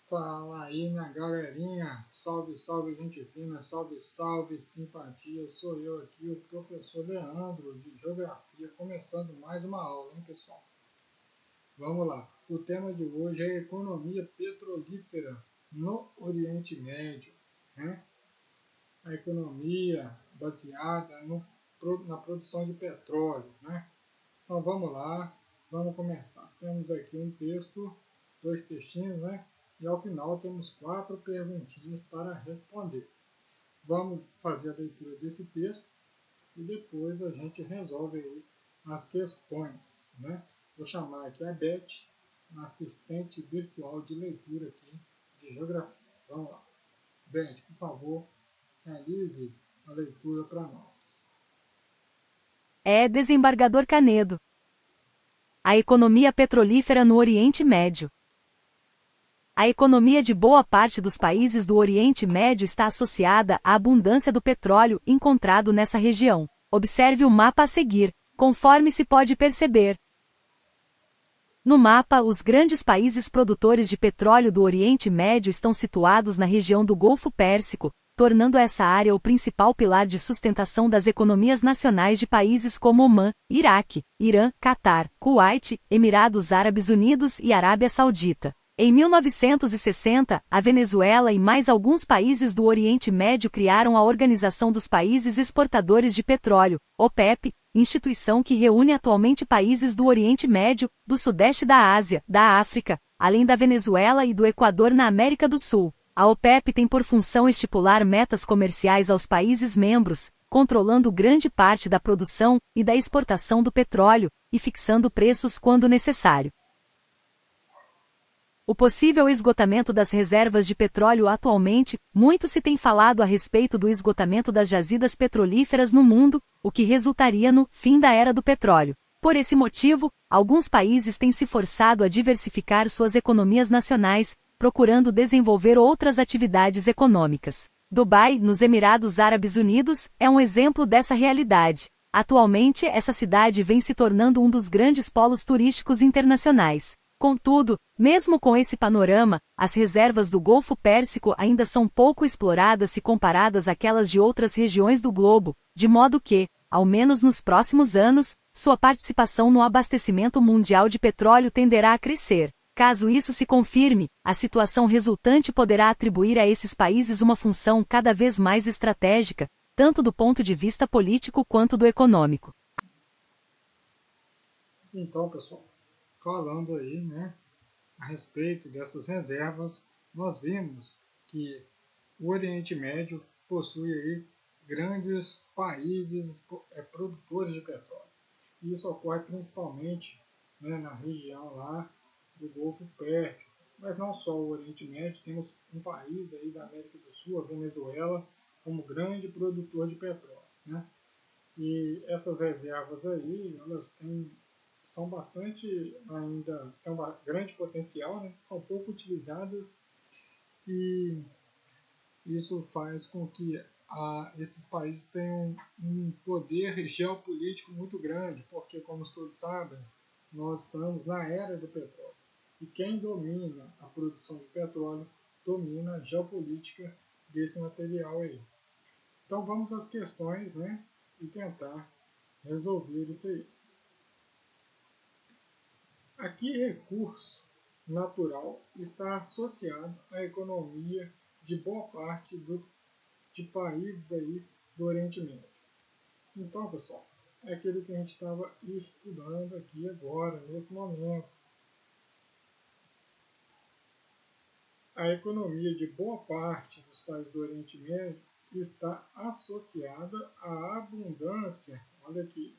Fala aí, minha galerinha, salve, salve, gente fina, salve, salve, simpatia, sou eu aqui, o professor Leandro, de Geografia, começando mais uma aula, hein, pessoal? Vamos lá, o tema de hoje é economia petrolífera no Oriente Médio, né? A economia baseada na produção de petróleo, né? Então vamos lá, vamos começar. Temos aqui um texto, dois textinhos, né? E ao final temos 4 perguntinhas para responder. Vamos fazer a leitura desse texto e depois a gente resolve aí as questões, né? Vou chamar aqui a Beth, assistente virtual de leitura aqui de geografia. Vamos lá. Beth, por favor, realize a leitura para nós. Desembargador Canedo. A economia petrolífera no Oriente Médio. A economia de boa parte dos países do Oriente Médio está associada à abundância do petróleo encontrado nessa região. Observe o mapa a seguir, conforme se pode perceber. No mapa, os grandes países produtores de petróleo do Oriente Médio estão situados na região do Golfo Pérsico, tornando essa área o principal pilar de sustentação das economias nacionais de países como Omã, Iraque, Irã, Catar, Kuwait, Emirados Árabes Unidos e Arábia Saudita. Em 1960, a Venezuela e mais alguns países do Oriente Médio criaram a Organização dos Países Exportadores de Petróleo, OPEP, instituição que reúne atualmente países do Oriente Médio, do Sudeste da Ásia, da África, além da Venezuela e do Equador na América do Sul. A OPEP tem por função estipular metas comerciais aos países membros, controlando grande parte da produção e da exportação do petróleo, e fixando preços quando necessário. O possível esgotamento das reservas de petróleo atualmente, muito se tem falado a respeito do esgotamento das jazidas petrolíferas no mundo, o que resultaria no fim da era do petróleo. Por esse motivo, alguns países têm se forçado a diversificar suas economias nacionais, procurando desenvolver outras atividades econômicas. Dubai, nos Emirados Árabes Unidos, é um exemplo dessa realidade. Atualmente, essa cidade vem se tornando um dos grandes polos turísticos internacionais. Contudo, mesmo com esse panorama, as reservas do Golfo Pérsico ainda são pouco exploradas se comparadas àquelas de outras regiões do globo, de modo que, ao menos nos próximos anos, sua participação no abastecimento mundial de petróleo tenderá a crescer. Caso isso se confirme, a situação resultante poderá atribuir a esses países uma função cada vez mais estratégica, tanto do ponto de vista político quanto do econômico. Então, pessoal, falando aí, né, a respeito dessas reservas, nós vimos que o Oriente Médio possui aí grandes países produtores de petróleo. E isso ocorre principalmente, né, na região lá do Golfo Pérsico. Mas não só o Oriente Médio, temos um país aí da América do Sul, a Venezuela, como grande produtor de petróleo, né? E essas reservas aí, elas são bastante ainda, têm um grande potencial, né? São pouco utilizadas e isso faz com que esses países tenham um poder geopolítico muito grande, porque, como todos sabem, nós estamos na era do petróleo. E quem domina a produção de petróleo domina a geopolítica desse material aí. Então vamos às questões, né, e tentar resolver isso aí. A que recurso natural está associado à economia de boa parte de países aí do Oriente Médio? Então, pessoal, é aquilo que a gente estava estudando aqui agora, nesse momento. A economia de boa parte dos países do Oriente Médio está associada à abundância, olha aqui,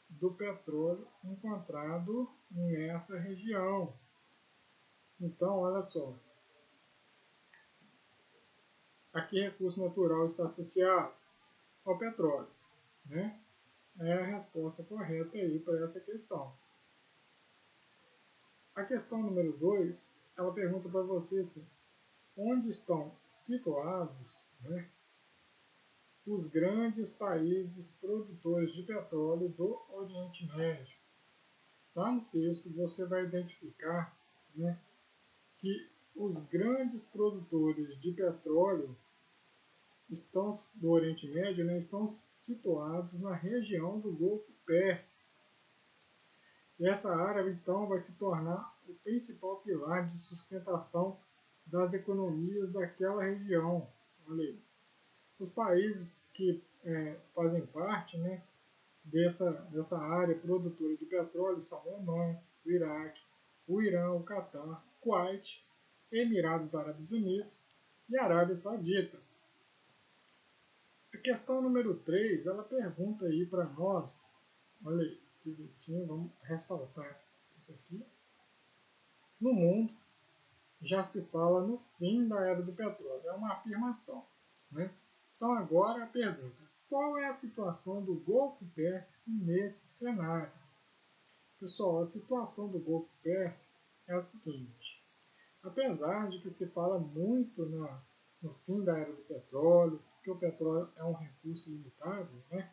do petróleo encontrado nessa região. Então, olha só, a que recurso natural está associado? Ao petróleo, né? É a resposta correta aí para essa questão. A questão número 2, ela pergunta para você assim, onde estão situados, né, os grandes países produtores de petróleo do Oriente Médio? Lá no texto você vai identificar, né, que os grandes produtores de petróleo do Oriente Médio, né, estão situados na região do Golfo Pérsico. E essa área, então, vai se tornar o principal pilar de sustentação das economias daquela região. Olha aí. Os países que fazem parte, né, dessa área produtora de petróleo são o Omã, o Iraque, o Irã, o Catar, Kuwait, Emirados Árabes Unidos e Arábia Saudita. A questão número 3, ela pergunta aí para nós, olha aí, que bonitinho, vamos ressaltar isso aqui. No mundo, já se fala no fim da era do petróleo, é uma afirmação, né? Então agora a pergunta, qual é a situação do Golfo Pérsico nesse cenário? Pessoal, a situação do Golfo Pérsico é a seguinte, apesar de que se fala muito no fim da era do petróleo, que o petróleo é um recurso limitado, né?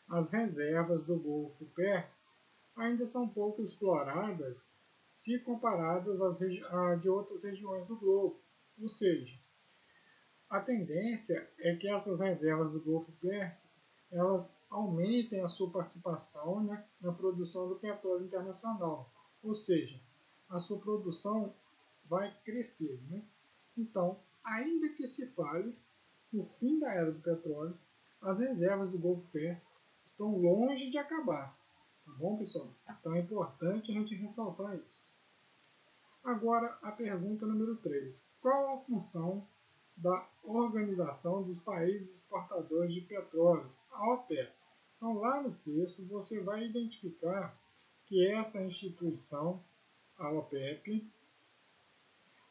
As reservas do Golfo Pérsico ainda são pouco exploradas se comparadas às de outras regiões do globo. Ou seja, a tendência é que essas reservas do Golfo Pérsico elas aumentem a sua participação, né, na produção do petróleo internacional. Ou seja, a sua produção vai crescer. Né? Então, ainda que se fale no fim da era do petróleo, as reservas do Golfo Pérsico estão longe de acabar. Tá bom, pessoal? Então é importante a gente ressaltar isso. Agora, a pergunta número 3. Qual a função da Organização dos Países Exportadores de Petróleo, a OPEP? Então, lá no texto, você vai identificar que essa instituição, a OPEP,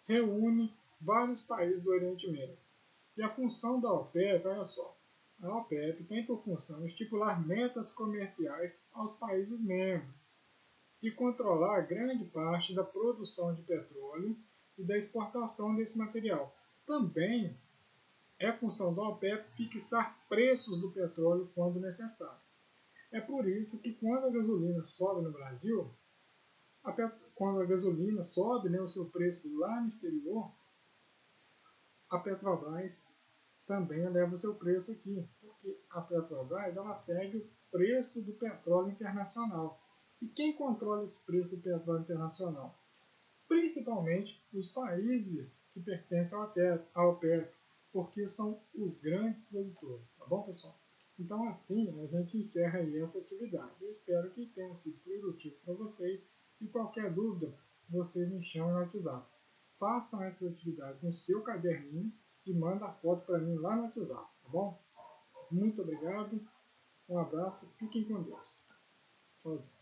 reúne vários países do Oriente Médio. E a função da OPEP, olha só, a OPEP tem por função estipular metas comerciais aos países membros e controlar grande parte da produção de petróleo e da exportação desse material. Também é função da OPEP fixar preços do petróleo quando necessário. É por isso que quando a gasolina sobe no Brasil, quando a gasolina sobe, né, o seu preço lá no exterior, a Petrobras também eleva o seu preço aqui, porque a Petrobras ela segue o preço do petróleo internacional. E quem controla esse preço do petróleo internacional? Principalmente os países que pertencem à OPEP, porque são os grandes produtores, tá bom, pessoal? Então, assim, a gente encerra aí essa atividade. Eu espero que tenha sido produtivo para vocês e qualquer dúvida, vocês me chamam no WhatsApp. Façam essas atividades no seu caderninho e manda a foto para mim lá no WhatsApp, tá bom? Muito obrigado, um abraço, fiquem com Deus. Tchauzinho.